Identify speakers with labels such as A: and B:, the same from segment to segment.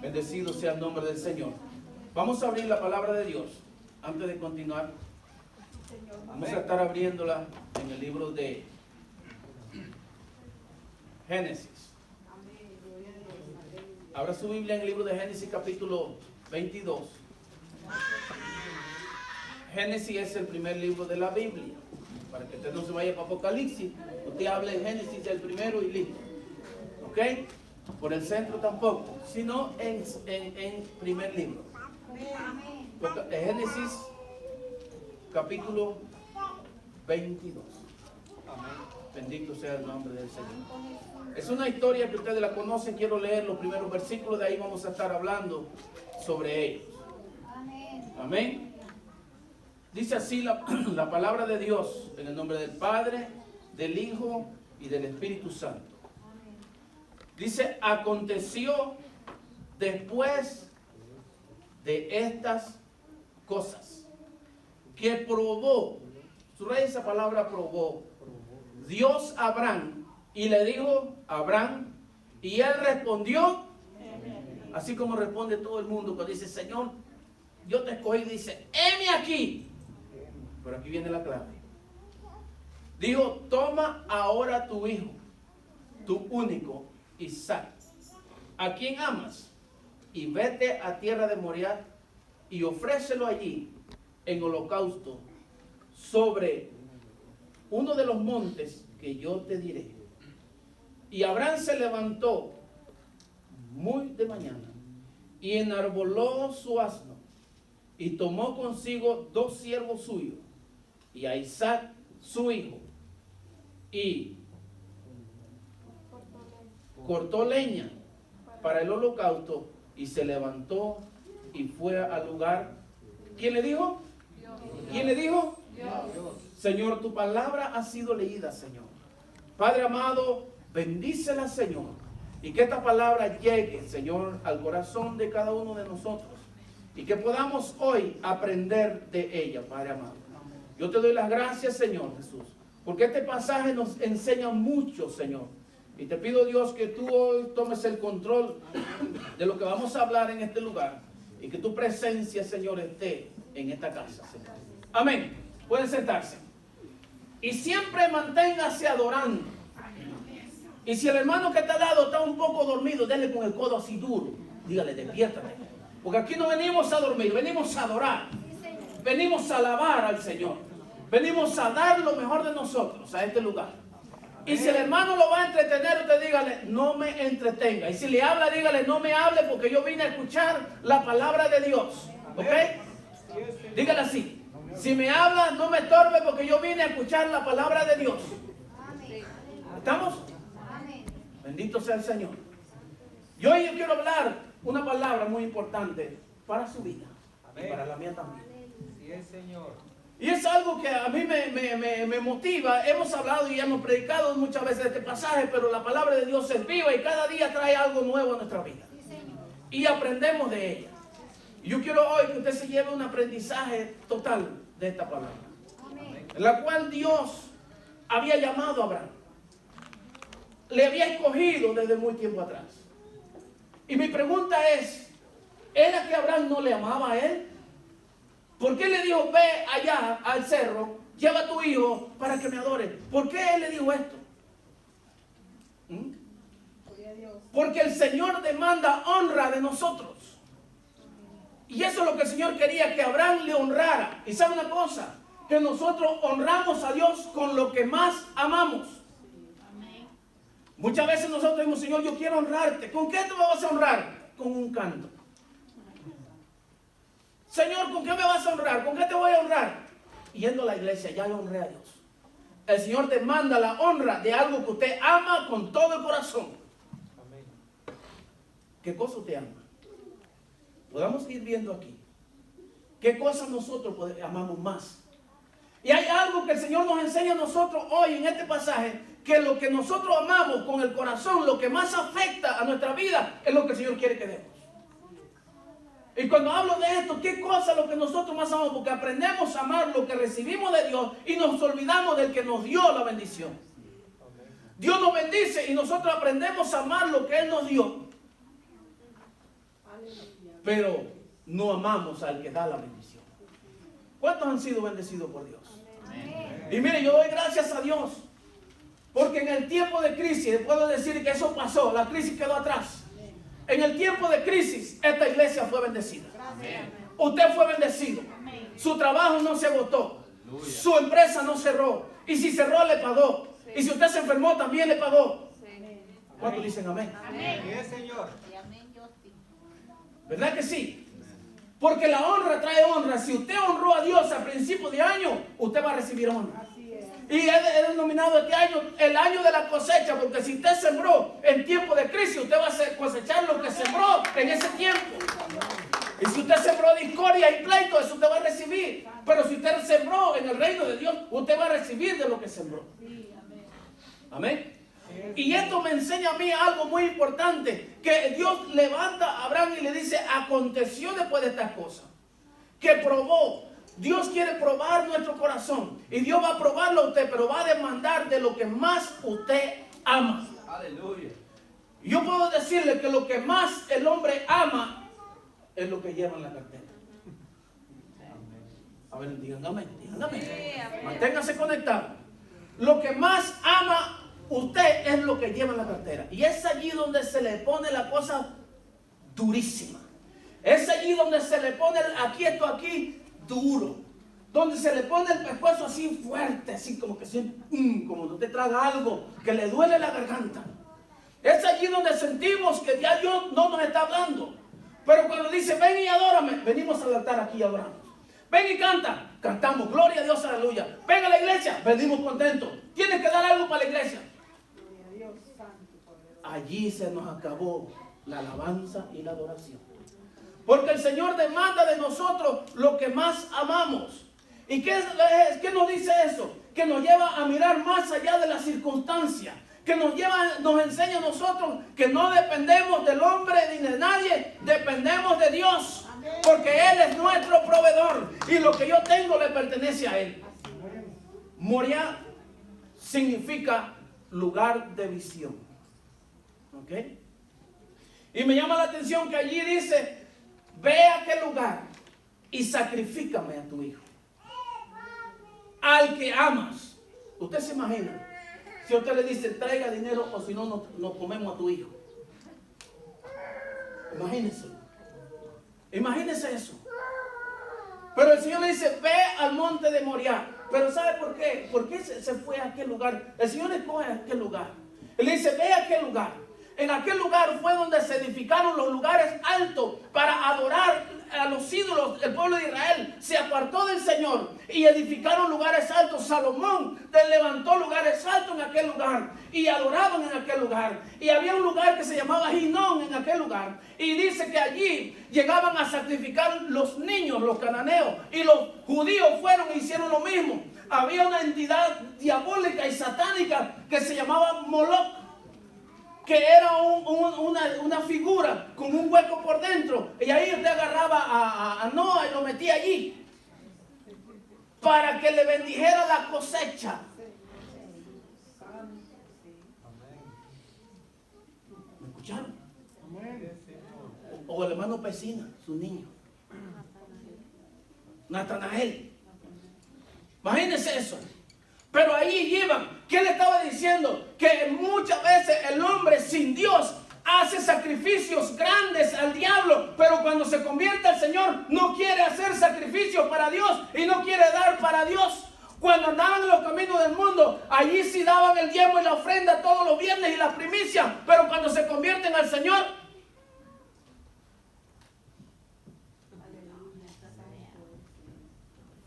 A: Bendecido sea el nombre del Señor. Vamos a abrir la palabra de Dios. Antes de continuar, vamos a estar abriéndola en el libro de Génesis. Abra su Biblia en el libro de Génesis capítulo 22. Génesis es el primer libro de la Biblia. Para que usted no se vaya para Apocalipsis, usted habla en Génesis el primero y listo. ¿Ok? Por el centro tampoco, sino en primer libro. Génesis capítulo 22. Bendito sea el nombre del Señor. Es una historia que ustedes la conocen. Quiero leer los primeros versículos, de ahí vamos a estar hablando sobre ellos. Amén. Dice así la palabra de Dios, en el nombre del Padre, del Hijo y del Espíritu Santo. Dice: aconteció después de estas cosas que probó, subraya esa palabra, probó, Dios a Abraham, y le dijo a Abraham, y él respondió, así como responde todo el mundo cuando dice: Señor, yo te escogí, dice: heme aquí. Pero aquí viene la clave. Dijo: toma ahora tu hijo, tu único Isaac, a quien amas, y vete a tierra de Moriah y ofrécelo allí en holocausto sobre uno de los montes que yo te diré. Y Abraham se levantó muy de mañana y enarboló su asno y tomó consigo 2 siervos suyos y a Isaac su hijo, y cortó leña para el holocausto y se levantó y fue al lugar. ¿Quién le dijo? Dios. ¿Quién le dijo? Dios. Señor, tu palabra ha sido leída, Señor. Padre amado, bendícela, Señor, y que esta palabra llegue, Señor, al corazón de cada uno de nosotros, y que podamos hoy aprender de ella, Padre amado. Yo te doy las gracias, Señor Jesús, porque este pasaje nos enseña mucho, Señor. Y te pido, Dios, que tú hoy tomes el control de lo que vamos a hablar en este lugar, y que tu presencia, Señor, esté en esta casa, Señor. Amén. Pueden sentarse. Y siempre manténgase adorando. Y si el hermano que está al lado está un poco dormido, denle con el codo así duro. Dígale: despiértate. Porque aquí no venimos a dormir, venimos a adorar. Venimos a alabar al Señor. Venimos a dar lo mejor de nosotros a este lugar. Y si el hermano lo va a entretener, usted dígale: no me entretenga. Y si le habla, dígale: no me hable, porque yo vine a escuchar la palabra de Dios. ¿Ok? Dígale así: si me habla, no me estorbe, porque yo vine a escuchar la palabra de Dios. ¿Estamos? Bendito sea el Señor. Y hoy yo quiero hablar una palabra muy importante para su vida y para la mía también.
B: Sí, Señor.
A: Y es algo que a mí me motiva. Hemos hablado y hemos predicado muchas veces de este pasaje, pero la palabra de Dios es viva y cada día trae algo nuevo a nuestra vida. Y aprendemos de ella. Y yo quiero hoy que usted se lleve un aprendizaje total de esta palabra. En la cual Dios había llamado a Abraham. Le había escogido desde muy tiempo atrás. Y mi pregunta es: ¿era que Abraham no le amaba a él? ¿Por qué le dijo: ve allá al cerro, lleva a tu hijo para que me adore? ¿Por qué él le dijo esto? Porque el Señor demanda honra de nosotros. Y eso es lo que el Señor quería, que Abraham le honrara. Y sabe una cosa, que nosotros honramos a Dios con lo que más amamos. Muchas veces nosotros decimos: Señor, yo quiero honrarte. ¿Con qué te vas a honrar? Con un canto. Señor, ¿con qué me vas a honrar? ¿Con qué te voy a honrar? Yendo a la iglesia, ya le honré a Dios. El Señor te manda la honra de algo que usted ama con todo el corazón. Amén. ¿Qué cosa usted ama? Podamos ir viendo aquí. ¿Qué cosas nosotros amamos más? Y hay algo que el Señor nos enseña a nosotros hoy en este pasaje, que lo que nosotros amamos con el corazón, lo que más afecta a nuestra vida, es lo que el Señor quiere que demos. Y cuando hablo de esto, ¿qué cosa es lo que nosotros más amamos? Porque aprendemos a amar lo que recibimos de Dios y nos olvidamos del que nos dio la bendición. Dios nos bendice y nosotros aprendemos a amar lo que Él nos dio. pero no amamos al que da la bendición. ¿Cuántos han sido bendecidos por Dios? Y mire, yo doy gracias a Dios, porque en el tiempo de crisis, puedo decir que eso pasó, la crisis quedó atrás. En el tiempo de crisis, esta iglesia fue bendecida. Usted fue bendecido. Su trabajo no se agotó. Su empresa no cerró. Y si cerró, le pagó. Y si usted se enfermó, también le pagó. ¿Cuántos dicen amén?
B: Amén, Señor.
A: ¿Verdad que sí? Porque la honra trae honra. Si usted honró a Dios a principio de año, usted va a recibir honra. Y he denominado este año el año de la cosecha, porque si usted sembró en tiempo de crisis, usted va a cosechar lo que sembró en ese tiempo. Y si usted sembró discordia y pleito, eso usted va a recibir. Pero si usted sembró en el reino de Dios, usted va a recibir de lo que sembró. Amén. Y esto me enseña a mí algo muy importante, que Dios levanta a Abraham y le dice, aconteció después de estas cosas, que probó. Dios quiere probar nuestro corazón. Y Dios va a probarlo a usted, pero va a demandar de lo que más usted ama.
B: Aleluya.
A: Yo puedo decirle que lo que más el hombre ama es lo que lleva en la cartera. A ver, digan amén, digan amén. Manténgase conectado. Lo que más ama usted es lo que lleva en la cartera. Y es allí donde se le pone la cosa durísima. Es allí donde se le pone esto aquí duro, donde se le pone el pescuezo así fuerte, así como que como no te traga algo que le duele la garganta. Es allí donde sentimos que ya Dios no nos está hablando. Pero cuando dice, ven y adórame, venimos al altar aquí y adoramos. Ven y canta, cantamos, gloria a Dios, aleluya. Ven a la iglesia, venimos contentos. Tienes que dar algo para la iglesia. Allí se nos acabó la alabanza y la adoración. Porque el Señor demanda de nosotros lo que más amamos. ¿Y qué nos dice eso? Que nos lleva a mirar más allá de las circunstancias. Que nos enseña a nosotros que no dependemos del hombre ni de nadie. Dependemos de Dios. Porque Él es nuestro proveedor. Y lo que yo tengo le pertenece a Él. Moriah significa lugar de visión. ¿Ok? Y me llama la atención que allí dice, ve a aquel lugar y sacrifícame a tu hijo. Al que amas. Usted se imagina, si usted le dice, traiga dinero o si no, nos comemos a tu hijo. Imagínese. Imagínese eso. Pero el Señor le dice, ve al monte de Moriah. Pero ¿sabe por qué? ¿Por qué se fue a aquel lugar? El Señor escoge aquel lugar. Él le dice, ve a aquel lugar. En aquel lugar fue donde se edificaron los lugares altos para adorar a los ídolos. El pueblo de Israel se apartó del Señor y edificaron lugares altos. Salomón levantó lugares altos en aquel lugar y adoraban en aquel lugar. Y había un lugar que se llamaba Ginón en aquel lugar. Y dice que allí llegaban a sacrificar los niños, los cananeos. Y los judíos fueron e hicieron lo mismo. Había una entidad diabólica y satánica que se llamaba Moloch, que era una figura con un hueco por dentro. Y ahí usted agarraba a Noah y lo metía allí para que le bendijera la cosecha. ¿Me escucharon? O el hermano Pesina, su niño, Natanael. Imagínense eso. Pero ahí iban. ¿Qué le estaba diciendo? Que muchas veces el hombre sin Dios hace sacrificios grandes al diablo, pero cuando se convierte al Señor no quiere hacer sacrificios para Dios y no quiere dar para Dios. Cuando andaban en los caminos del mundo, allí sí daban el diezmo y la ofrenda todos los viernes y la primicia, pero cuando se convierten al Señor,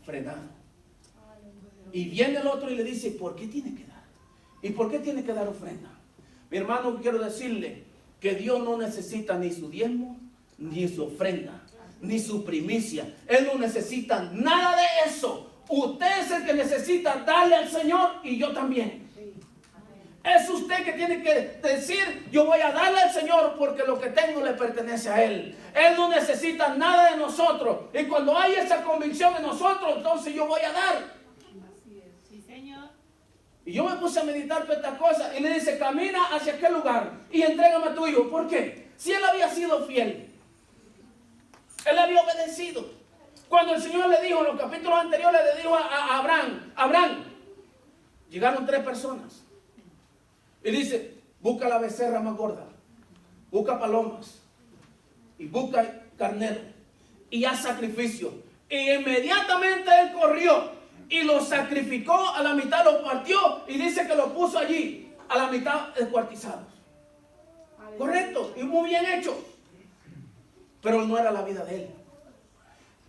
A: frenado. Y viene el otro y le dice, ¿por qué tiene que dar? ¿Y por qué tiene que dar ofrenda? Mi hermano, quiero decirle que Dios no necesita ni su diezmo, ni su ofrenda, ni su primicia. Él no necesita nada de eso. Usted es el que necesita darle al Señor y yo también. Es usted que tiene que decir, yo voy a darle al Señor porque lo que tengo le pertenece a Él. Él no necesita nada de nosotros. Y cuando hay esa convicción en nosotros, entonces yo voy a dar. Y yo me puse a meditar todas estas cosas y le dice, camina hacia aquel lugar y entrégame a tu hijo. ¿Por qué? Si él había sido fiel, Él había obedecido. Cuando el Señor le dijo en los capítulos anteriores, le dijo a Abraham, llegaron 3 personas. Y dice, busca la becerra más gorda, busca palomas y busca carnero y haz sacrificio. Y inmediatamente él corrió y lo sacrificó, a la mitad lo partió y dice que lo puso allí, a la mitad descuartizados. Correcto y muy bien hecho. Pero no era la vida de él.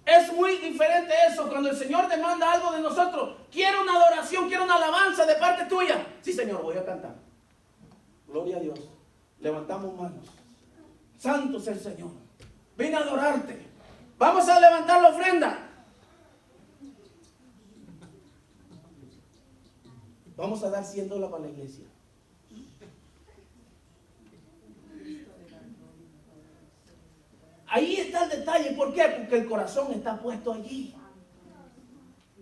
A: Es muy diferente eso cuando el Señor demanda algo de nosotros. Quiero una adoración, quiero una alabanza de parte tuya. Sí, Señor, voy a cantar. Gloria a Dios. Levantamos manos. Santo es el Señor. Vine a adorarte. Vamos a levantar la ofrenda. Vamos a dar $100 para la iglesia. Ahí está el detalle. ¿Por qué? Porque el corazón está puesto allí.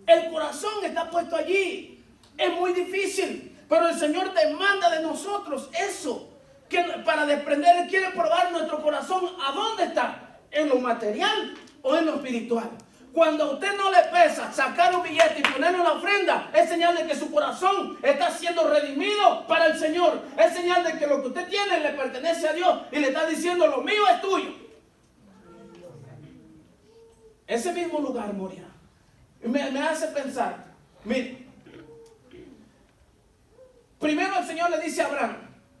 A: El corazón está puesto allí. Es muy difícil, pero el Señor demanda de nosotros eso. Que para desprender, Él quiere probar nuestro corazón. ¿A dónde está? ¿En lo material o en lo espiritual? Cuando a usted no le pesa sacar un billete y ponerlo en la ofrenda, es señal de que su corazón está siendo redimido para el Señor. Es señal de que lo que usted tiene le pertenece a Dios y le está diciendo, lo mío es tuyo. Ese mismo lugar, Moria, me hace pensar. Mire, primero el Señor le dice a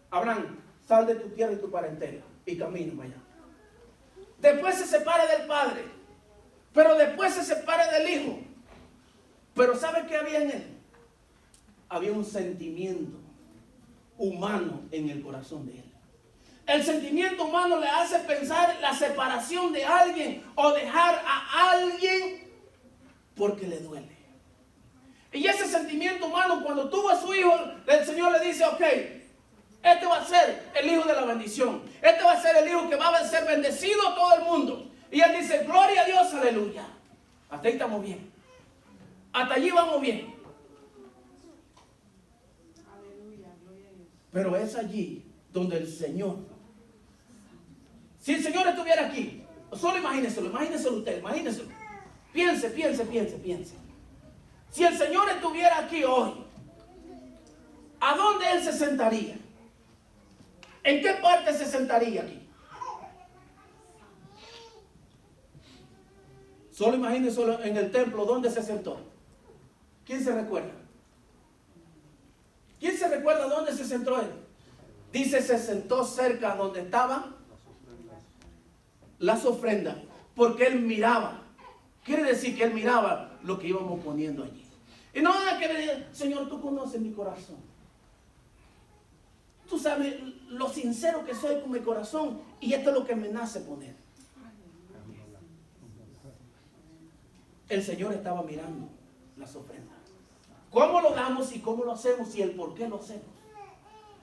A: Abraham, sal de tu tierra y tu parentela y camina para allá. Después se separa del padre, pero después se separa del hijo. Pero ¿sabe qué había en él? Había un sentimiento humano en el corazón de él. El sentimiento humano le hace pensar la separación de alguien o dejar a alguien porque le duele. Y ese sentimiento humano, cuando tuvo a su hijo, el Señor le dice, ok, este va a ser el hijo de la bendición. Este va a ser el hijo que va a ser bendecido a todo el mundo. Y él dice, gloria a Dios, aleluya. Hasta ahí estamos bien. Hasta allí vamos bien.
C: Aleluya, gloria a Dios.
A: Pero es allí donde el Señor, si el Señor estuviera aquí, solo imagínenselo usted, imagínenselo. Piense. Si el Señor estuviera aquí hoy, ¿a dónde Él se sentaría? ¿En qué parte se sentaría aquí? Solo imagínenselo en el templo, ¿dónde se sentó? ¿Quién se recuerda? ¿Quién se recuerda dónde se sentó Él? Dice, se sentó cerca donde estaban las ofrendas, porque Él miraba. Quiere decir que Él miraba lo que íbamos poniendo allí. Y no era que me diga, Señor, tú conoces mi corazón. Tú sabes lo sincero que soy con mi corazón, y esto es lo que me nace poner. El Señor estaba mirando las ofrendas. ¿Cómo lo damos y cómo lo hacemos y el por qué lo hacemos?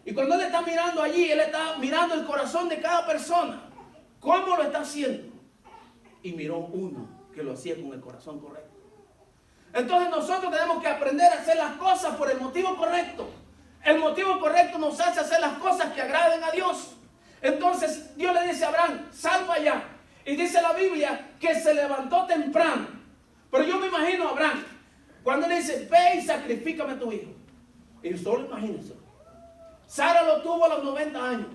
A: Y cuando Él está mirando allí, Él está mirando el corazón de cada persona. ¿Cómo lo está haciendo? Y miró uno que lo hacía con el corazón correcto. Entonces nosotros tenemos que aprender a hacer las cosas por el motivo correcto. El motivo correcto nos hace hacer las cosas que agraden a Dios. Entonces Dios le dice a Abraham, sal para allá. Y dice la Biblia que se levantó temprano. Pero yo me imagino a Abraham, cuando le dice, ve y sacrifícame a tu hijo. Y solo imagínense. Sara lo tuvo a los 90 años.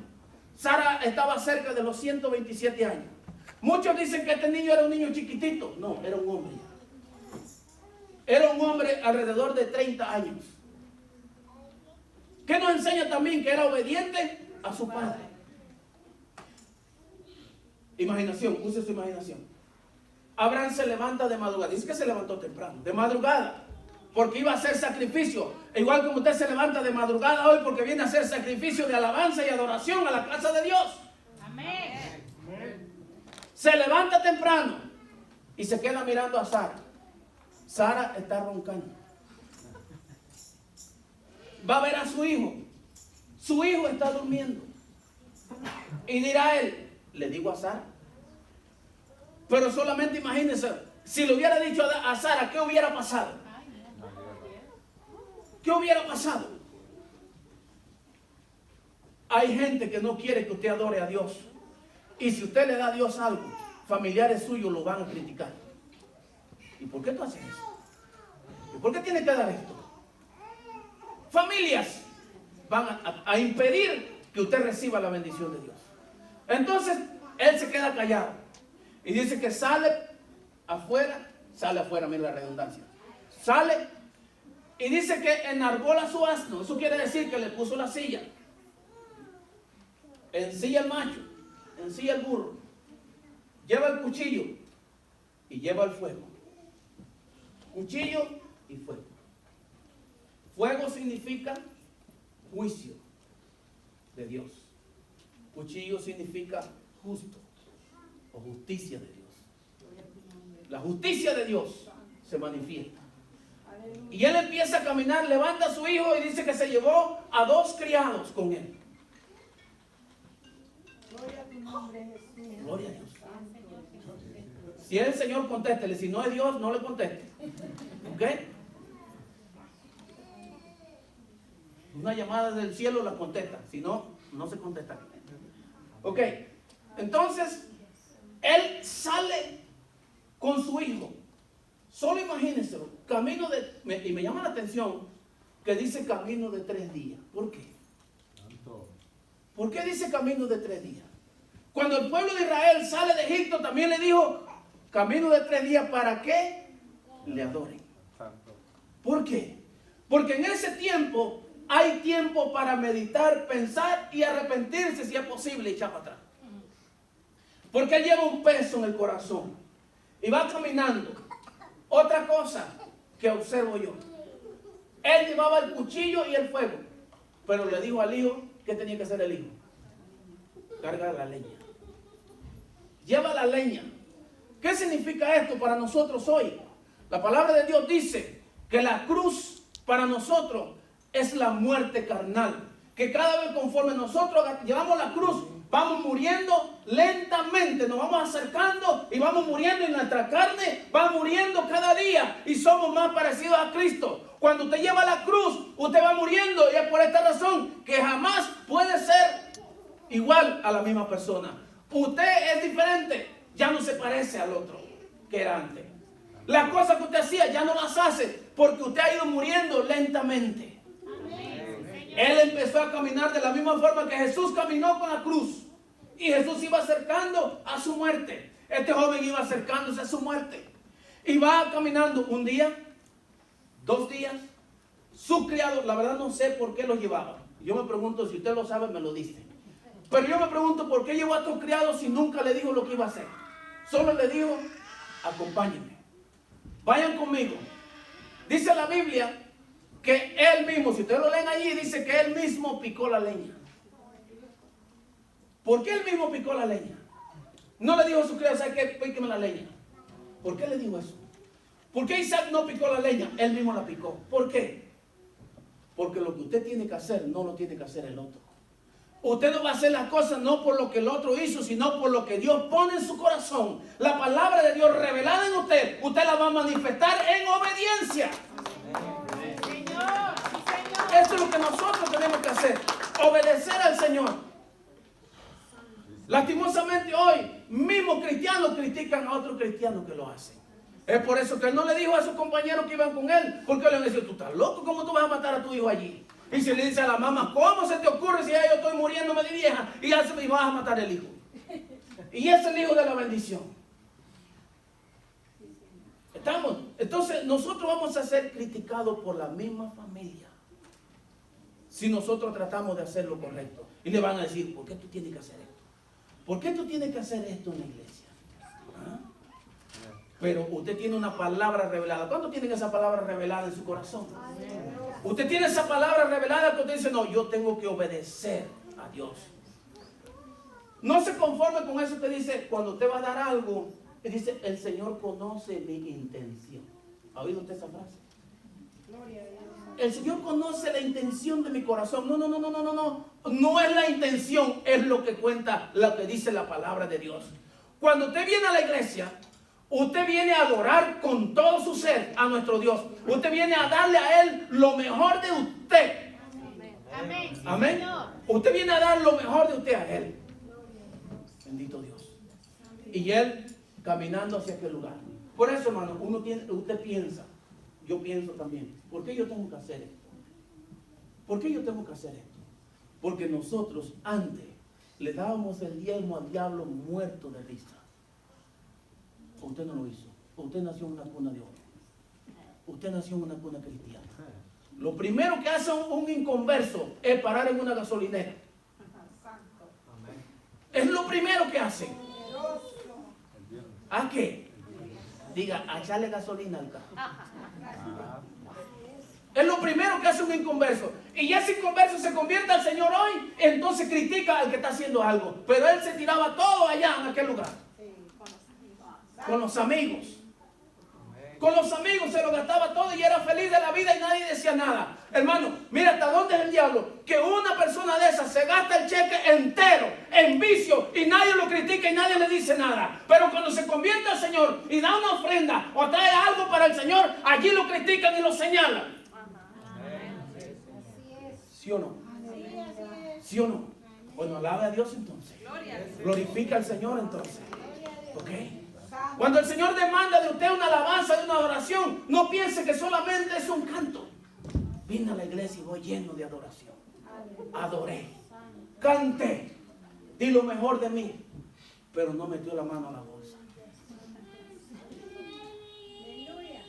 A: Sara estaba cerca de los 127 años. Muchos dicen que este niño era un niño chiquitito. No, era un hombre. Era un hombre alrededor de 30 años. ¿Qué nos enseña también? Que era obediente a su padre. Imaginación, use su imaginación. Abraham se levanta de madrugada. Dice que se levantó temprano, de madrugada, porque iba a hacer sacrificio. Igual como usted se levanta de madrugada hoy porque viene a hacer sacrificio de alabanza y adoración a la casa de Dios.
C: Amén.
A: Se levanta temprano y se queda mirando a Sara. Sara está roncando. Va a ver a su hijo. Su hijo está durmiendo. Y dirá él, le digo a Sara. Pero solamente imagínense, si le hubiera dicho a Sara, ¿qué hubiera pasado? ¿Qué hubiera pasado? Hay gente que no quiere que usted adore a Dios. Y si usted le da a Dios algo, familiares suyos lo van a criticar. ¿Y por qué tú haces eso? ¿Y por qué tienes que dar esto? Familias van a impedir que usted reciba la bendición de Dios. Entonces, él se queda callado. Y dice que sale afuera, mira la redundancia. Sale y dice que enarbola su asno. Eso quiere decir que le puso la silla. Ensilla el macho, ensilla el burro. Lleva el cuchillo y lleva el fuego. Cuchillo y fuego. Fuego significa juicio de Dios. Cuchillo significa justo o justicia de Dios. La justicia de Dios se manifiesta. Y él empieza a caminar, levanta a su hijo y dice que se llevó a 2 criados con él.
C: Gloria a tu nombre, Jesús.
A: Gloria a Dios. Si es el Señor, contéstele. Si no es Dios, no le conteste. ¿Ok? Una llamada del cielo la contesta. Si no, no se contesta. Ok. Entonces, él sale con su hijo. Solo imagínense, camino de... Y me llama la atención que dice camino de 3 días. ¿Por qué? ¿Por qué dice camino de 3 días? Cuando el pueblo de Israel sale de Egipto, también le dijo camino de 3 días para que le adoren. ¿Por qué? Porque en ese tiempo hay tiempo para meditar, pensar y arrepentirse si es posible y echar para atrás. Porque él lleva un peso en el corazón y va caminando. Otra cosa que observo yo, él llevaba el cuchillo y el fuego, pero le dijo al hijo, ¿qué tenía que hacer el hijo? Carga la leña. Lleva la leña. ¿Qué significa esto para nosotros hoy? La palabra de Dios dice que la cruz para nosotros es la muerte carnal. Que cada vez conforme nosotros llevamos la cruz, vamos muriendo lentamente, nos vamos acercando y vamos muriendo, y nuestra carne va muriendo cada día y somos más parecidos a Cristo. Cuando usted lleva la cruz, usted va muriendo, y es por esta razón que jamás puede ser igual a la misma persona. Usted es diferente, ya no se parece al otro que era antes. Las cosas que usted hacía ya no las hace porque usted ha ido muriendo lentamente. Él empezó a caminar de la misma forma que Jesús caminó con la cruz. Y Jesús iba acercando a su muerte. Este joven iba acercándose a su muerte. Y va caminando un día, 2 días. Su criado, la verdad no sé por qué los llevaba. Yo me pregunto, si usted lo sabe, me lo dice. Pero yo me pregunto por qué llevó a estos criados si nunca le dijo lo que iba a hacer. Solo le dijo, acompáñenme. Vayan conmigo. Dice la Biblia que él mismo, si ustedes lo leen allí, dice que él mismo picó la leña. ¿Por qué él mismo picó la leña? No le dijo a su criado, ¿sabe qué? Píqueme la leña. ¿Por qué le dijo eso? ¿Por qué Isaac no picó la leña? Él mismo la picó. ¿Por qué? Porque lo que usted tiene que hacer, no lo tiene que hacer el otro. Usted no va a hacer las cosas no por lo que el otro hizo, sino por lo que Dios pone en su corazón. La palabra de Dios revelada en usted, usted la va a manifestar en obediencia. Eso es lo que nosotros tenemos que hacer, obedecer al Señor. Lastimosamente hoy, mismos cristianos critican a otros cristianos que lo hacen. Es por eso que él no le dijo a sus compañeros que iban con él, porque le decía, tú estás loco, ¿cómo tú vas a matar a tu hijo allí? Y se le dice a la mamá, ¿cómo se te ocurre si ya yo estoy muriéndome de vieja y ya se me vas a matar el hijo? Y es el hijo de la bendición. ¿Estamos? Entonces nosotros vamos a ser criticados por la misma familia si nosotros tratamos de hacer lo correcto. Y le van a decir, ¿por qué tú tienes que hacer esto? ¿Por qué tú tienes que hacer esto en la iglesia? ¿Ah? Pero usted tiene una palabra revelada. ¿Cuánto tienen esa palabra revelada en su corazón? Usted tiene esa palabra revelada que usted dice, no, yo tengo que obedecer a Dios. No se conforme con eso que dice, cuando usted va a dar algo, que dice, el Señor conoce mi intención. ¿Ha oído usted esa frase? El Señor conoce la intención de mi corazón. No. No es la intención, es lo que cuenta, lo que dice la palabra de Dios. Cuando usted viene a la iglesia, usted viene a adorar con todo su ser a nuestro Dios. Usted viene a darle a Él lo mejor de usted.
C: Amén.
A: Amén. Usted viene a dar lo mejor de usted a Él. Bendito Dios. Y Él caminando hacia aquel lugar. Por eso, hermano, usted piensa, yo pienso también, ¿por qué yo tengo que hacer esto? ¿Por qué yo tengo que hacer esto? Porque nosotros antes le dábamos el diezmo al diablo muerto de risa. Usted no lo hizo. Usted nació en una cuna de oro. Usted nació en una cuna cristiana. Lo primero que hace un inconverso es parar en una gasolinera. Es lo primero que hace. ¿A qué? Diga, a echarle gasolina al carro. Es lo primero que hace un inconverso. Y ese inconverso se convierte al Señor hoy, entonces critica al que está haciendo algo. Pero él se tiraba todo allá en aquel lugar. Con los amigos. Con los amigos se lo gastaba todo y era feliz de la vida y nadie decía nada. Hermano, mira hasta dónde es el diablo. Que una persona de esas se gasta el cheque entero en vicio y nadie lo critica y nadie le dice nada. Pero cuando se convierte al Señor y da una ofrenda o trae algo para el Señor, allí lo critican y lo señalan. ¿Sí o no? ¿Sí o no? Bueno, alabe a Dios entonces. Glorifica al Señor entonces. ¿Ok? Cuando el Señor demanda de usted una alabanza, de una adoración, no piense que solamente es un canto. Vine a la iglesia y voy lleno de adoración. Adoré, canté, di lo mejor de mí, pero no metió la mano a la bolsa.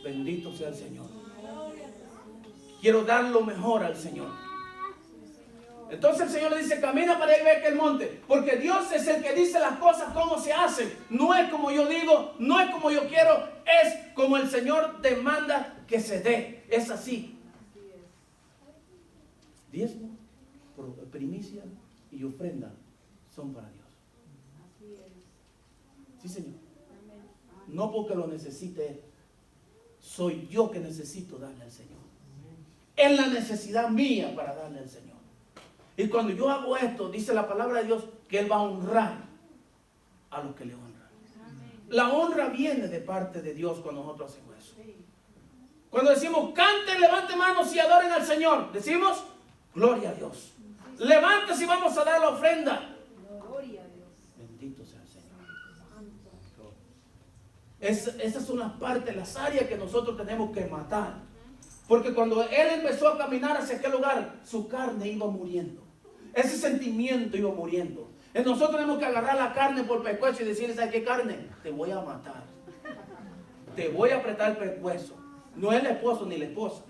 A: Bendito sea el Señor. Quiero dar lo mejor al Señor. Entonces el Señor le dice, camina para ir a aquel monte. Porque Dios es el que dice las cosas como se hacen. No es como yo digo, no es como yo quiero. Es como el Señor demanda que se dé. Es así. Diezmo, primicia y ofrenda son para Dios. Sí, Señor. No porque lo necesite Él. Soy yo que necesito darle al Señor. Es la necesidad mía para darle al Señor. Y cuando yo hago esto, dice la palabra de Dios, que Él va a honrar a los que le honran. La honra viene de parte de Dios cuando nosotros hacemos eso. Cuando decimos, canten, levanten manos y adoren al Señor, decimos, gloria a Dios. Levántese y vamos a dar la ofrenda. Bendito sea el Señor. Esas son las partes, las áreas que nosotros tenemos que matar. Porque cuando Él empezó a caminar hacia aquel lugar, su carne iba muriendo. Ese sentimiento iba muriendo. Entonces nosotros tenemos que agarrar la carne por el pescuezo y decirle, ¿sabes qué carne? Te voy a matar. Te voy a apretar el pescuezo. No es el esposo ni la esposa.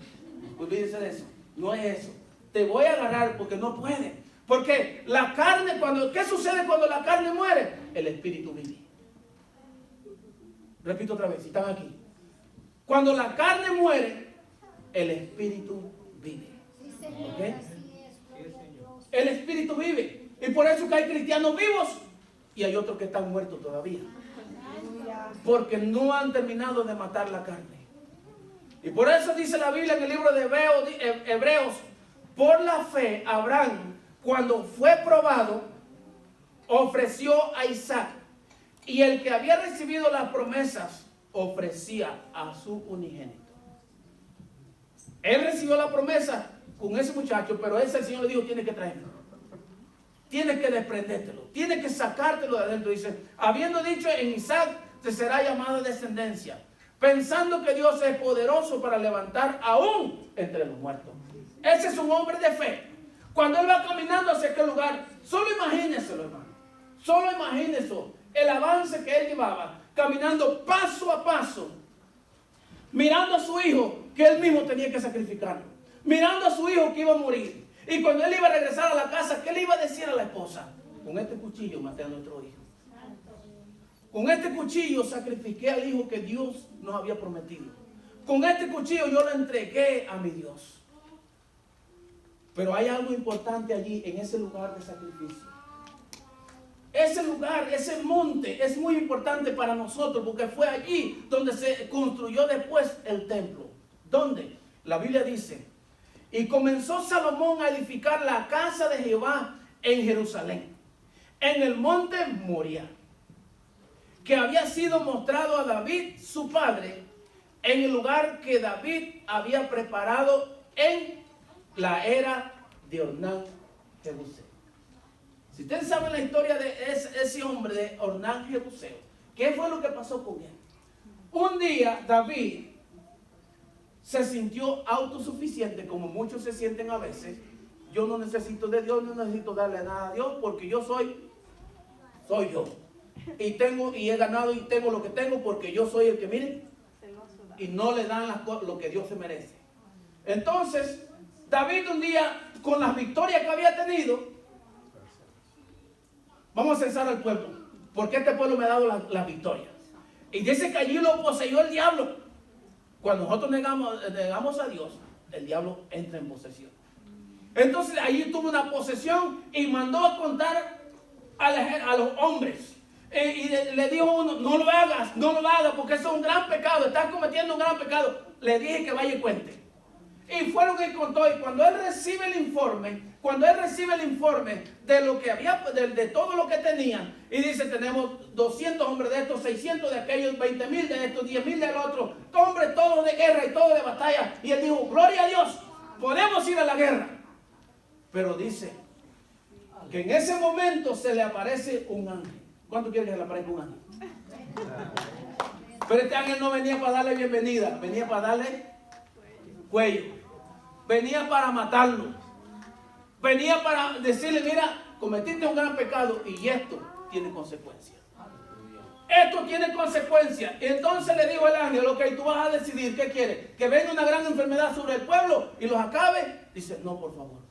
A: Olvídense de eso. No es eso. Te voy a agarrar porque no puede. Porque la carne, ¿qué sucede cuando la carne muere? El espíritu vive. Repito otra vez, si están aquí. Cuando la carne muere, el espíritu vive. ¿Okay? El espíritu vive. Y por eso que hay cristianos vivos y hay otros que están muertos todavía. Porque no han terminado de matar la carne. Y por eso dice la Biblia en el libro de Hebreos, por la fe Abraham, cuando fue probado, ofreció a Isaac. Y el que había recibido las promesas ofrecía a su unigénito. Él recibió la promesa con ese muchacho, pero ese el Señor le dijo, tiene que traerlo. Tienes que desprendértelo, tienes que sacártelo de adentro. Dice, habiendo dicho, en Isaac te será llamada descendencia, pensando que Dios es poderoso para levantar aún entre los muertos. Ese es un hombre de fe. Cuando él va caminando hacia aquel lugar, solo imagínenselo, hermano. Solo imagínense el avance que él llevaba, caminando paso a paso, mirando a su hijo, que él mismo tenía que sacrificarlo, mirando a su hijo que iba a morir. Y cuando él iba a regresar a la casa, ¿qué le iba a decir a la esposa? Con este cuchillo maté a nuestro hijo. Con este cuchillo sacrifiqué al hijo que Dios nos había prometido. Con este cuchillo yo lo entregué a mi Dios. Pero hay algo importante allí, en ese lugar de sacrificio. Ese lugar, ese monte es muy importante para nosotros, porque fue allí donde se construyó después el templo. ¿Dónde? La Biblia dice, y comenzó Salomón a edificar la casa de Jehová en Jerusalén, en el monte Moria, que había sido mostrado a David, su padre, en el lugar que David había preparado en la era de Ornán Jebuseo. Si ustedes saben la historia de ese hombre de Ornán Jebuseo, ¿Qué fue lo que pasó con él? Un día David se sintió autosuficiente, como muchos se sienten a veces. Yo no necesito de Dios, no necesito darle nada a Dios, porque yo soy yo. Y he ganado y tengo lo que tengo porque yo soy el que, miren, y no le dan lo que Dios se merece. Entonces, David un día, con las victorias que había tenido, vamos a censar al pueblo, porque este pueblo me ha dado las victorias. Y dice que allí lo poseyó el diablo. Cuando nosotros negamos a Dios, el diablo entra en posesión. Entonces allí tuvo una posesión y mandó a contar a los hombres. Y le dijo uno, no lo hagas, porque eso es un gran pecado, estás cometiendo un gran pecado. Le dije que vaya y cuente. Y fueron y contó, y cuando él recibe el informe de lo que había, de todo lo que tenían, y dice, tenemos 200 hombres de estos, 600 de aquellos, 20,000 de estos, 10,000 del otro, hombres todos de guerra y todos de batalla. Y él dijo, gloria a Dios, podemos ir a la guerra. Pero dice que en ese momento se le aparece un ángel. ¿Cuánto quiere que se le aparezca un ángel? Pero este ángel no venía para darle bienvenida, venía para darle cuello, venía para matarlo, venía para decirle, mira, cometiste un gran pecado y esto tiene consecuencias. Esto tiene consecuencias. Y entonces le dijo el ángel, ok, tú vas a decidir, ¿qué quieres? ¿Que venga una gran enfermedad sobre el pueblo y los acabe? Dice, no, por favor.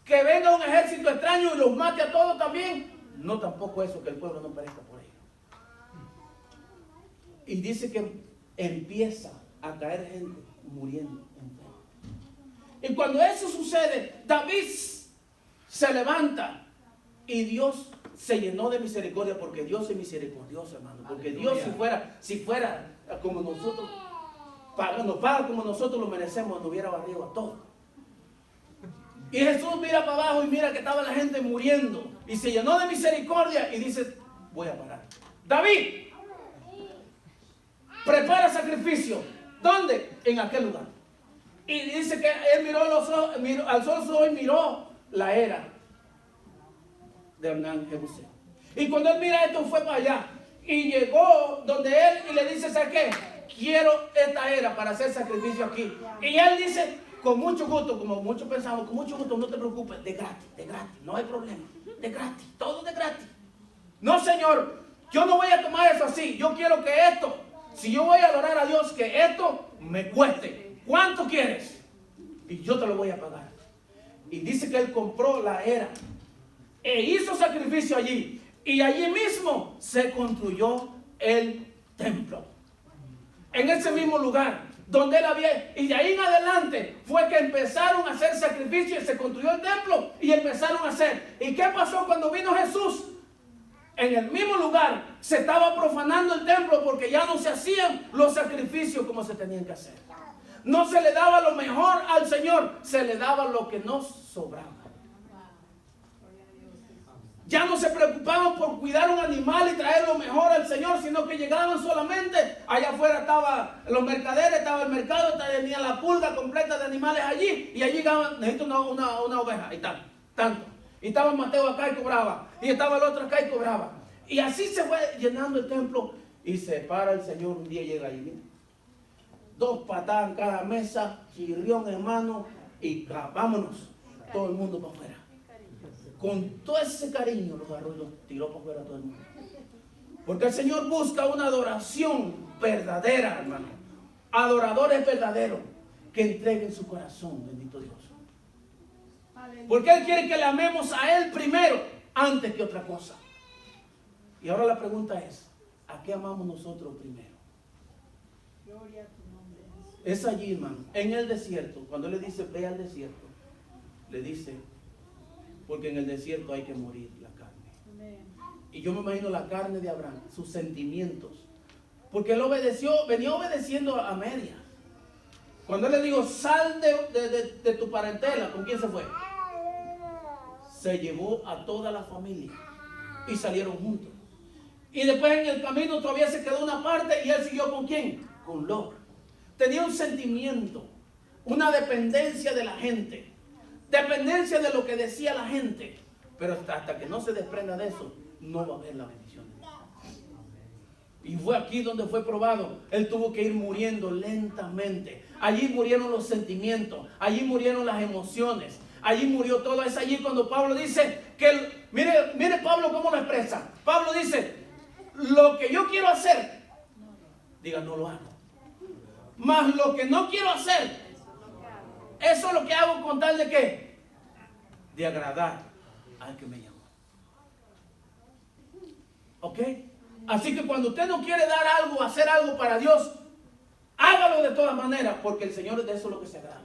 A: ¿Que venga un ejército extraño y los mate a todos también? No, tampoco eso, que el pueblo no perezca por ello. Y dice que empieza a caer gente muriendo. Y cuando eso sucede, David se levanta y Dios se llenó de misericordia, porque Dios es misericordioso, hermano. Porque Dios, si fuera como nosotros, nos paga como nosotros lo merecemos, nos hubiera barrido a todos. Y Jesús mira para abajo y mira que estaba la gente muriendo y se llenó de misericordia y dice, voy a parar. David prepara sacrificio. ¿Dónde? En aquel lugar. Y dice que él alzó los ojos y miró la era de Hernán Jebuseo. Y cuando él mira esto, fue para allá y llegó donde él y le dice, ¿sabes qué? Quiero esta era para hacer sacrificio aquí. Y él dice, con mucho gusto, como muchos pensamos, con mucho gusto, no te preocupes, de gratis, no hay problema, de gratis, todo de gratis. No, Señor, yo no voy a tomar eso así, yo quiero que esto, si yo voy a adorar a Dios, que esto me cueste. ¿Cuánto quieres? Y yo te lo voy a pagar. Y dice que él compró la era e hizo sacrificio allí. Y allí mismo se construyó el templo. En ese mismo lugar donde él había. Y de ahí en adelante fue que empezaron a hacer sacrificio y se construyó el templo y empezaron a hacer. ¿Y qué pasó cuando vino Jesús? En el mismo lugar se estaba profanando el templo, porque ya no se hacían los sacrificios como se tenían que hacer. No se le daba lo mejor al Señor, se le daba lo que nos sobraba. Ya no se preocupaban por cuidar un animal y traer lo mejor al Señor, sino que llegaban solamente, allá afuera estaban los mercaderes, estaba el mercado, tenía la pulga completa de animales allí, y allí llegaban, necesito una oveja, y tal, tanto. Y estaba Mateo acá y cobraba, y estaba el otro acá y cobraba. Y así se fue llenando el templo, y se para el Señor un día y llega allí, mira. 2 patadas en cada mesa, chirrión en mano, y vámonos, todo el mundo para afuera. Con todo ese cariño lo agarró y lo tiró para afuera a todo el mundo. Porque el Señor busca una adoración verdadera, hermano. Adoradores verdaderos que entreguen su corazón, bendito Dios. Porque Él quiere que le amemos a Él primero, antes que otra cosa. Y ahora la pregunta es, ¿a qué amamos nosotros primero?
C: Gloria a tu nombre.
A: Es allí, hermano, en el desierto. Cuando Él le dice, ve al desierto, le dice, porque en el desierto hay que morir la carne.
C: Amén.
A: Y yo me imagino la carne de Abraham, sus sentimientos. Porque él venía obedeciendo a medias. Cuando él le dijo, sal de tu parentela, ¿con quién se fue? Se llevó a toda la familia y salieron juntos. Y después en el camino todavía se quedó una parte y él siguió ¿con quién? Con Lot. Tenía un sentimiento, una dependencia de la gente. Dependencia de lo que decía la gente. Pero hasta que no se desprenda de eso, no va a haber la bendición de Dios. fue aquí donde fue probado. Él tuvo que ir muriendo lentamente. Allí murieron los sentimientos, allí murieron las emociones, allí murió todo. Es allí cuando Pablo dice que, mire Pablo cómo lo expresa. Pablo dice, lo que yo quiero hacer, diga, no lo hago. Mas lo que no quiero hacer, eso es lo que hago con tal de ¿qué? De agradar al que me llamó. ¿Ok? Así que cuando usted no quiere dar algo, hacer algo para Dios, hágalo de todas maneras, porque el Señor de eso es lo que se agrada.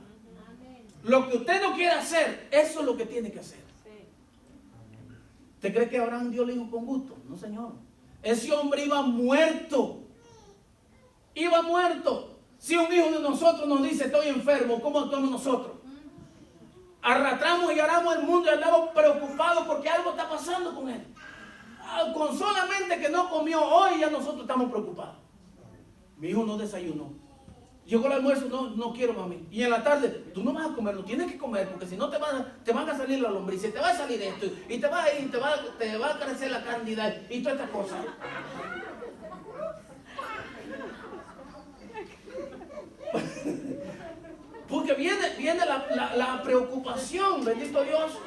A: Lo que usted no quiere hacer, eso es lo que tiene que hacer. ¿Usted cree que Abraham Dios le dijo con gusto? No, Señor. Ese hombre iba muerto. Iba muerto. Si un hijo de nosotros nos dice estoy enfermo, ¿cómo actuamos nosotros? Arrastramos y lloramos el mundo y andamos preocupados porque algo está pasando con él. Con solamente que no comió hoy ya nosotros estamos preocupados. Mi hijo no desayunó. Llegó el almuerzo, no quiero, mami. Y en la tarde, tú no vas a comer, no tienes que comer, porque si no te van a salir las lombrices, te va a salir esto, y te va a crecer la candida y todas estas cosas. Porque viene la preocupación, bendito Dios.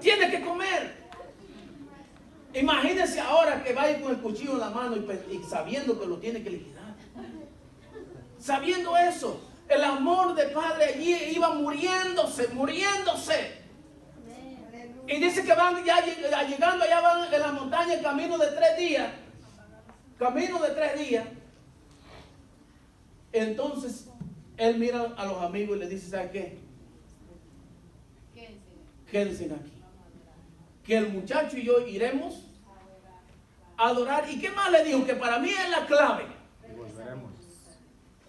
A: Tiene que comer. Imagínense ahora que vaya con el cuchillo en la mano y sabiendo que lo tiene que liquidar. Sabiendo eso, el amor del Padre allí iba muriéndose. Y dice que van ya llegando, allá van en la montaña, camino de 3 días. Entonces, él mira a los amigos y le dice, ¿sabe qué? Quédense aquí. Que el muchacho y yo iremos a adorar. ¿Y qué más le dijo? Que para mí es la clave.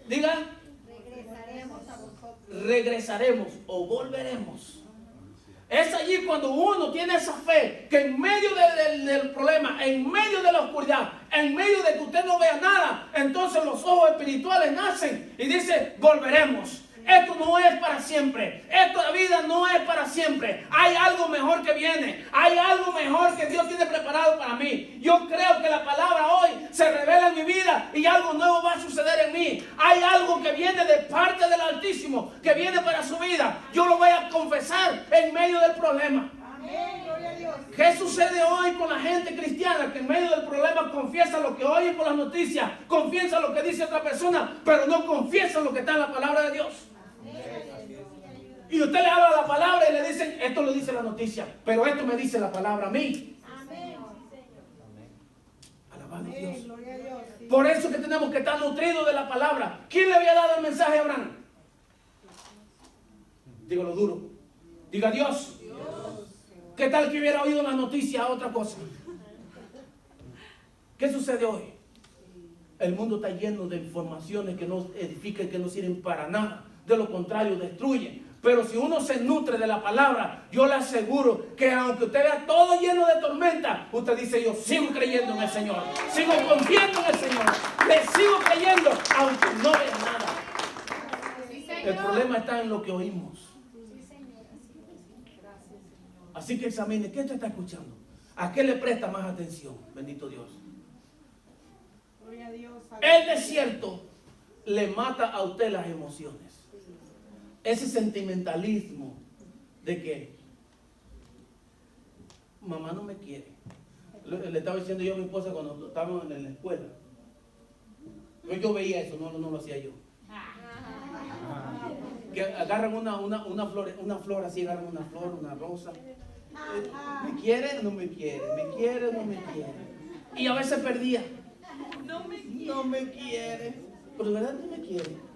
A: Digan, regresaremos o volveremos. Es allí cuando uno tiene esa fe, que en medio del problema, en medio de la oscuridad, en medio de que usted no vea nada, entonces los ojos espirituales nacen y dice, volveremos. Esto no es para siempre. Esta vida no es para siempre. Hay algo mejor que viene. Hay algo mejor que Dios tiene preparado para mí. Yo creo que la palabra hoy se revela en mi vida y algo nuevo va a suceder en mí. Hay algo que viene de parte del Altísimo, que viene para su vida. Yo lo voy a confesar en medio del problema. ¿Qué sucede hoy con la gente cristiana que en medio del problema confiesa lo que oye por las noticias, confiesa lo que dice otra persona, pero no confiesa lo que está en la palabra de Dios? Y usted le habla la palabra y le dicen, esto lo dice la noticia, pero esto me dice la palabra a mí. Alabado Dios. Por eso que tenemos que estar nutridos de la palabra. ¿Quién le había dado el mensaje a Abraham? Dígalo duro. Diga Dios. ¿Qué tal que hubiera oído la noticia a otra cosa? ¿Qué sucede hoy? El mundo está lleno de informaciones que no edifican, que no sirven para nada. De lo contrario, destruyen. Pero si uno se nutre de la palabra, yo le aseguro que aunque usted vea todo lleno de tormenta, usted dice, yo sigo creyendo en el Señor. Sigo confiando en el Señor. Le sigo creyendo aunque no vea nada. El problema está en lo que oímos. Así que examine, ¿qué usted está escuchando? ¿A qué le presta más atención? Bendito Dios. El desierto le mata a usted las emociones. Ese sentimentalismo de que mamá no me quiere. Le estaba diciendo yo a mi esposa cuando estábamos en la escuela. Yo veía eso, no lo hacía yo. Que agarran una flor así, agarran una flor, una rosa. ¿Me quiere o no me quiere? ¿Me quiere o no me quiere? Y a veces perdía. No me quiere. Pero de verdad no me quiere.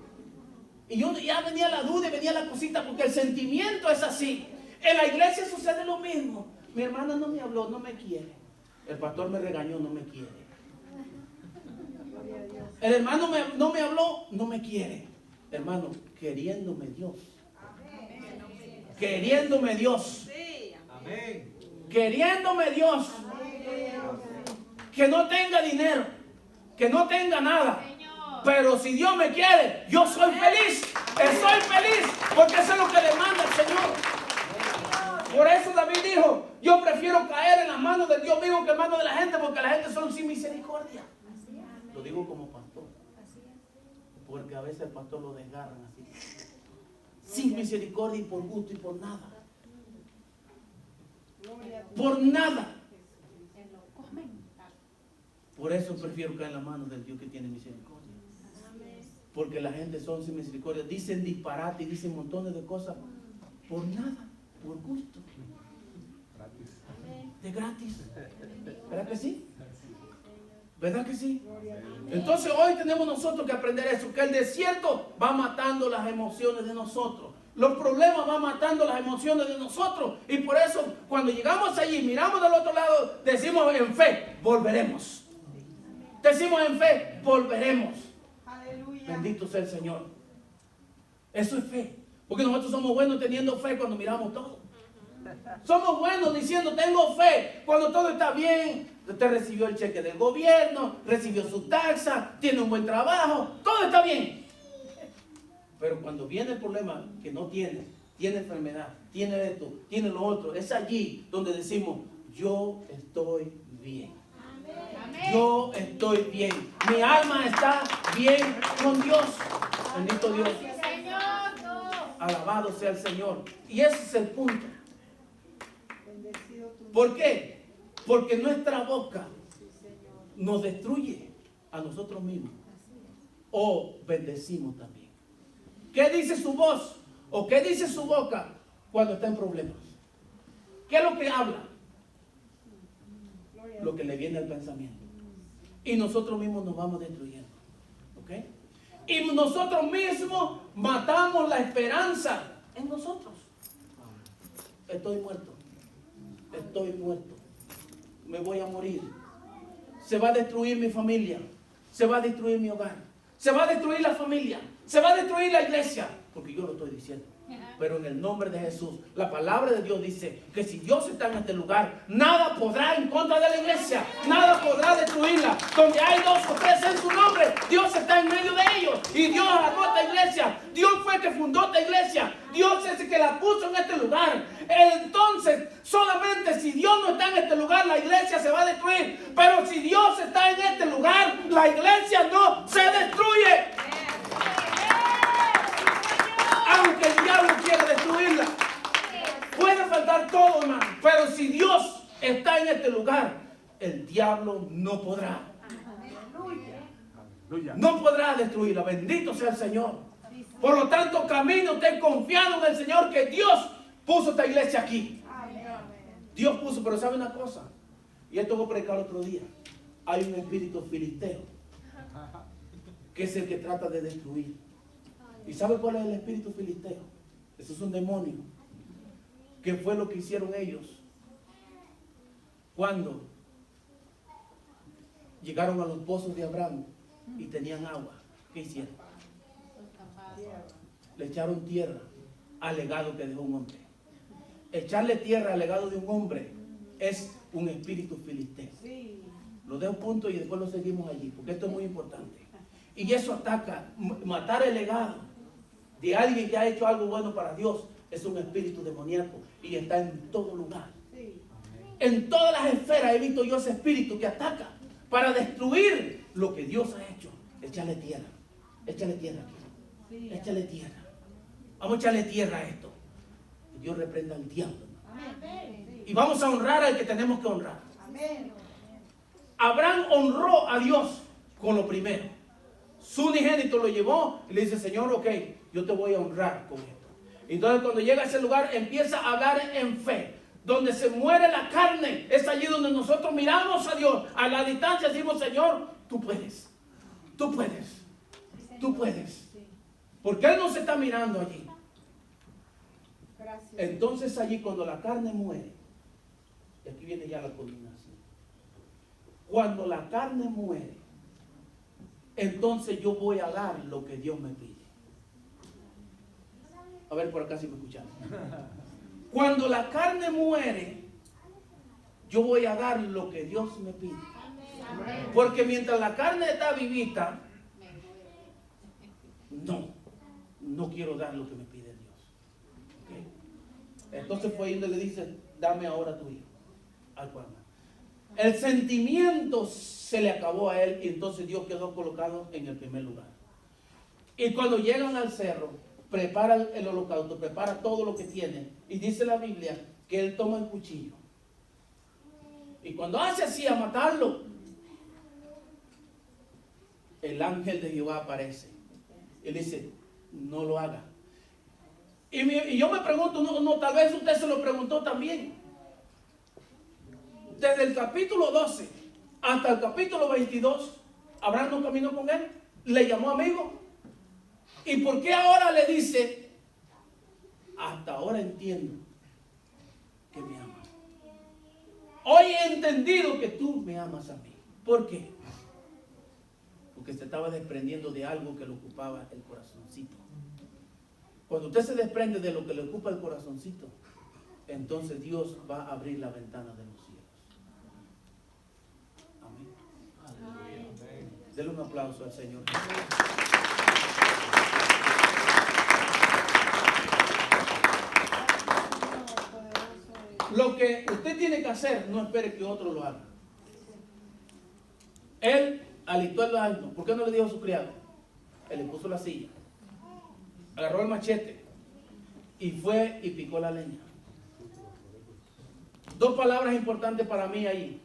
A: Y yo ya venía la duda y venía la cosita, porque el sentimiento es así. En la iglesia sucede lo mismo. Mi hermana no me habló, no me quiere. El pastor me regañó, no me quiere. El hermano no me habló, no me quiere. Hermano, queriéndome Dios. Queriéndome Dios. Queriéndome Dios. Que no tenga dinero, que no tenga nada. Pero si Dios me quiere, yo soy feliz. Soy feliz porque eso es lo que demanda el Señor. Por eso David dijo, yo prefiero caer en las manos del Dios vivo que en manos de la gente, porque la gente son sin misericordia. Lo digo como pastor, porque a veces el pastor lo desgarran así, sin misericordia y por gusto y por nada. Por nada. Por eso prefiero caer en las manos del Dios que tiene misericordia. Porque la gente son sin misericordia. Dicen disparate y dicen montones de cosas por nada, por gusto. De gratis. ¿Verdad que sí? ¿Verdad que sí? Entonces hoy tenemos nosotros que aprender eso, que el desierto va matando las emociones de nosotros. Los problemas van matando las emociones de nosotros. Y por eso cuando llegamos allí, miramos del otro lado, decimos en fe, volveremos. Decimos en fe, volveremos. Aleluya. Bendito sea el Señor. Eso es fe. Porque nosotros somos buenos teniendo fe cuando miramos todo. Somos buenos diciendo tengo fe cuando todo está bien. Usted recibió el cheque del gobierno, recibió su taxa, tiene un buen trabajo, todo está bien. Pero cuando viene el problema que no tiene enfermedad, tiene esto, tiene lo otro, es allí donde decimos, yo estoy bien. Yo estoy bien. Mi alma está bien con Dios. Bendito Dios. Alabado sea el Señor. Y ese es el punto. ¿Por qué? Porque nuestra boca nos destruye a nosotros mismos. O bendecimos también. ¿Qué dice su voz? ¿O qué dice su boca cuando está en problemas? ¿Qué es lo que habla? Lo que le viene al pensamiento. Y nosotros mismos nos vamos destruyendo. ¿Ok? Y nosotros mismos matamos la esperanza en nosotros. Estoy muerto. Estoy muerto. Me voy a morir. Se va a destruir mi familia. Se va a destruir mi hogar. Se va a destruir la familia. Se va a destruir la iglesia. Porque yo lo estoy diciendo. Pero en el nombre de Jesús, la palabra de Dios dice que si Dios está en este lugar, nada podrá en contra de la iglesia, nada podrá destruirla. Donde hay dos o tres en su nombre, Dios está en medio de ellos. Y Dios armó esta iglesia. Dios fue el que fundó esta iglesia. Dios es el que la puso en este lugar. Entonces, solamente si Dios no está en este lugar, la iglesia se va a destruir. Pero si Dios está en este lugar, la iglesia no se destruye. Aunque el diablo quiera destruirla, puede faltar todo, hermano, pero si Dios está en este lugar, el diablo no podrá. No podrá destruirla. Bendito sea el Señor. Por lo tanto, camine usted confiado en el Señor, que Dios puso esta iglesia aquí. Dios puso, pero sabe una cosa, y esto voy a predicar otro día. Hay un espíritu filisteo que es el que trata de destruir. ¿Y sabe cuál es el espíritu filisteo? Eso es un demonio. ¿Qué fue lo que hicieron ellos cuando llegaron a los pozos de Abraham y tenían agua? ¿Qué hicieron? Le echaron tierra al legado que dejó un hombre. Echarle tierra al legado de un hombre es un espíritu filisteo. Lo dejo punto y después lo seguimos allí, porque esto es muy importante. Y eso ataca, matar el legado de alguien que ha hecho algo bueno para Dios, es un espíritu demoníaco y está en todo lugar. En todas las esferas he visto yo ese espíritu que ataca para destruir lo que Dios ha hecho. Échale tierra aquí, échale tierra. Vamos a echarle tierra a esto. Que Dios reprenda al diablo. Y vamos a honrar al que tenemos que honrar. Abraham honró a Dios con lo primero. Su unigénito lo llevó y le dice, Señor, ok, yo te voy a honrar con esto. Entonces cuando llega a ese lugar empieza a hablar en fe. Donde se muere la carne, es allí donde nosotros miramos a Dios. A la distancia decimos, Señor, tú puedes. Tú puedes. Tú puedes. Porque Él nos está mirando allí. Entonces allí cuando la carne muere, y aquí viene ya la culminación. Cuando la carne muere, entonces yo voy a dar lo que Dios me pide. A ver por acá si me escuchan. Cuando la carne muere, yo voy a dar lo que Dios me pide. Porque mientras la carne está vivita, no quiero dar lo que me pide Dios. ¿Okay? Entonces fue y le dice, dame ahora tu hijo, al cual ama. El sentimiento se le acabó a él y entonces Dios quedó colocado en el primer lugar. Y cuando llegan al cerro, prepara el holocausto, prepara todo lo que tiene. Y dice la Biblia que él toma el cuchillo. Y cuando hace así a matarlo, el ángel de Jehová aparece. Y le dice, no lo haga. Y yo me pregunto, no, tal vez usted se lo preguntó también. Desde el capítulo 12 hasta el capítulo 22, Abraham no caminó con él, le llamó amigo. ¿Y por qué ahora le dice, hasta ahora entiendo que me amas? Hoy he entendido que tú me amas a mí. ¿Por qué? Porque se estaba desprendiendo de algo que le ocupaba el corazoncito. Cuando usted se desprende de lo que le ocupa el corazoncito, entonces Dios va a abrir la ventana de los cielos. Amén. Denle un aplauso al Señor. Lo que usted tiene que hacer, no espere que otro lo haga. Él alistó el asno. ¿Por qué no le dijo a su criado? Él le puso la silla, agarró el machete y fue y picó la leña. Dos palabras importantes para mí ahí.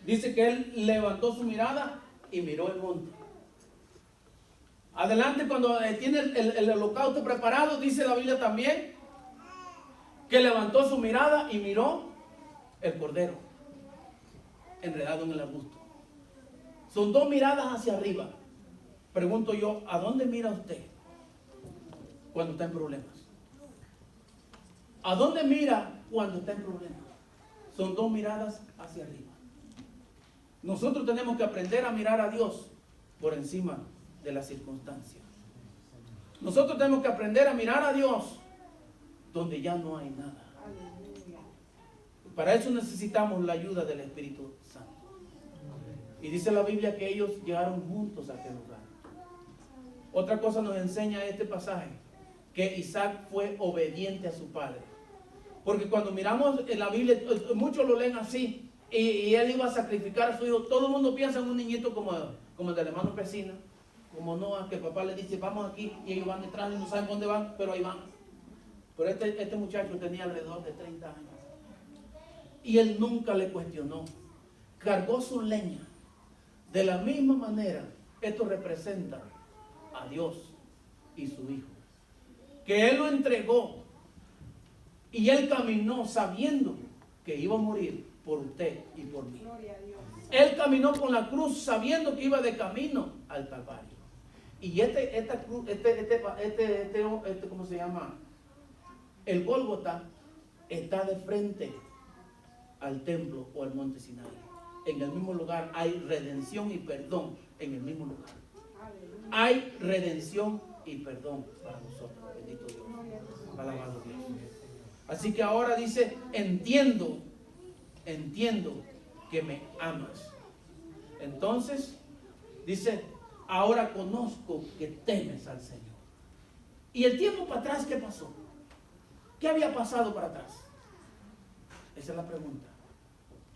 A: Dice que él levantó su mirada y miró el monte. Adelante, cuando tiene el holocausto preparado, dice la Biblia también que levantó su mirada y miró el cordero enredado en el arbusto. Son dos miradas hacia arriba. Pregunto yo, ¿a dónde mira usted cuando está en problemas? ¿A dónde mira cuando está en problemas? Son dos miradas hacia arriba. Nosotros tenemos que aprender a mirar a Dios por encima de las circunstancias. Nosotros tenemos que aprender a mirar a Dios donde ya no hay nada. Para eso necesitamos la ayuda del Espíritu Santo. Y dice la Biblia que ellos llegaron juntos a aquel lugar. Otra cosa nos enseña este pasaje, que Isaac fue obediente a su padre. Porque cuando miramos en la Biblia, muchos lo leen así, y él iba a sacrificar a su hijo. Todo el mundo piensa en un niñito como el del hermano Pesina, como Noah, que el papá le dice, vamos aquí, y ellos van detrás y no saben dónde van, pero ahí van. Pero este muchacho tenía alrededor de 30 años. Y él nunca le cuestionó. Cargó su leña. De la misma manera, esto representa a Dios y su Hijo. Que Él lo entregó. Y Él caminó sabiendo que iba a morir por usted y por mí. Él caminó con la cruz sabiendo que iba de camino al Calvario. Y esta cruz, ¿cómo se llama? El Gólgota está de frente al templo o al monte Sinai. En el mismo lugar hay redención y perdón. En el mismo lugar hay redención y perdón para nosotros. Bendito Dios. Alabado Dios. Así que ahora dice, entiendo que me amas. Entonces dice, ahora conozco que temes al Señor. ¿Y el tiempo para atrás qué pasó? ¿Qué había pasado para atrás? Esa es la pregunta.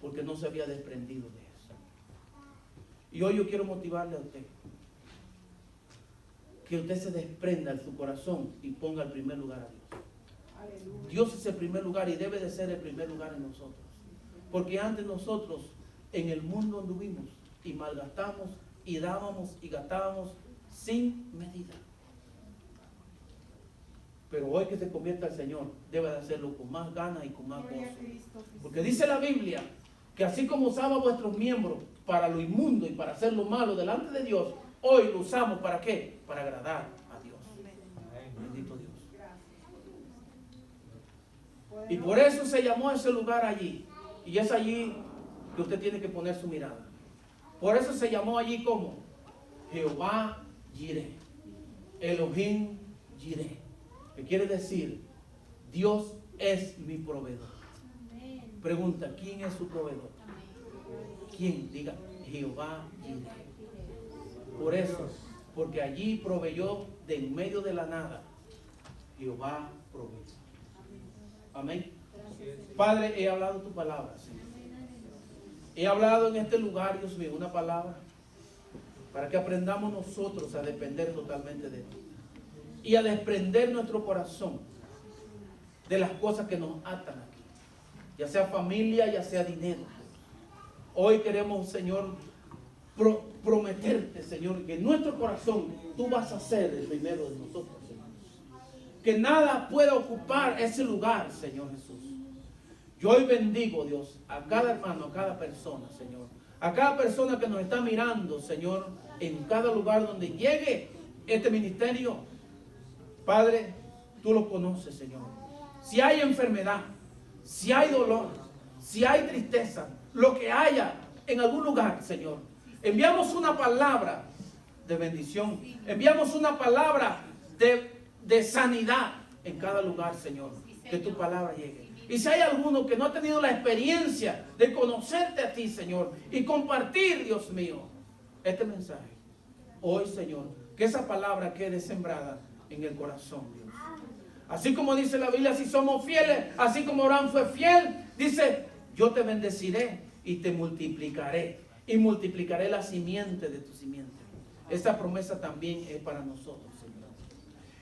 A: Porque no se había desprendido de eso. Y hoy yo quiero motivarle a usted. Que usted se desprenda de su corazón y ponga el primer lugar a Dios. Aleluya. Dios es el primer lugar y debe de ser el primer lugar en nosotros. Porque antes nosotros en el mundo anduvimos y malgastamos y dábamos y gastábamos sin medida. Pero hoy que se convierta el Señor, debe de hacerlo con más ganas y con más gozo. Porque dice la Biblia que así como usaba vuestros miembros para lo inmundo y para hacer lo malo delante de Dios, hoy lo usamos ¿para qué? Para agradar a Dios. Bendito Dios. Y por eso se llamó ese lugar allí. Y es allí que usted tiene que poner su mirada. Por eso se llamó allí como Jehová Jireh, Elohim Jireh. Que quiere decir, Dios es mi proveedor. Pregunta, ¿quién es su proveedor? ¿Quién? Diga, Jehová Jireh. Por eso, porque allí proveyó de en medio de la nada. Jehová proveyó. Amén. Padre, he hablado tu palabra, Señor. He hablado en este lugar, Dios mío, una palabra para que aprendamos nosotros a depender totalmente de ti y a desprender nuestro corazón de las cosas que nos atan aquí, ya sea familia, ya sea dinero. Hoy queremos, Señor, prometerte, Señor, que en nuestro corazón tú vas a ser el primero de nosotros, Señor. Que nada pueda ocupar ese lugar, Señor Jesús. Yo hoy bendigo, Dios, a cada hermano, a cada persona, Señor. A cada persona que nos está mirando, Señor, en cada lugar donde llegue este ministerio. Padre, tú lo conoces, Señor. Si hay enfermedad, si hay dolor, si hay tristeza, lo que haya en algún lugar, Señor, enviamos una palabra de bendición. Enviamos una palabra de sanidad en cada lugar, Señor. Que tu palabra llegue. Y si hay alguno que no ha tenido la experiencia de conocerte a ti, Señor, y compartir, Dios mío, este mensaje, hoy, Señor, que esa palabra quede sembrada en el corazón, Dios. Así como dice la Biblia, si somos fieles, así como Abraham fue fiel, dice, yo te bendeciré y te multiplicaré. Y multiplicaré la simiente de tu simiente. Esa promesa también es para nosotros, Señor.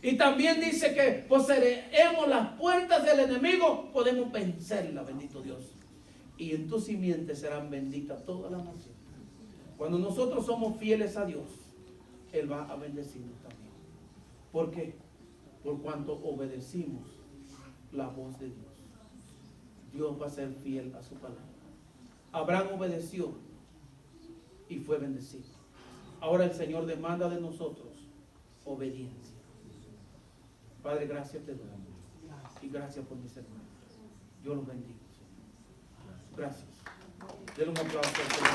A: Y también dice que poseeremos las puertas del enemigo, podemos vencerla, bendito Dios. Y en tu simiente serán benditas todas las naciones. Cuando nosotros somos fieles a Dios, Él va a bendecirnos también. ¿Por qué? Por cuanto obedecimos la voz de Dios. Dios va a ser fiel a su palabra. Abraham obedeció y fue bendecido. Ahora el Señor demanda de nosotros obediencia. Padre, gracias te doy. Y gracias por mis hermanos. Yo los bendigo, Señor. Gracias. Denle un aplauso al Señor.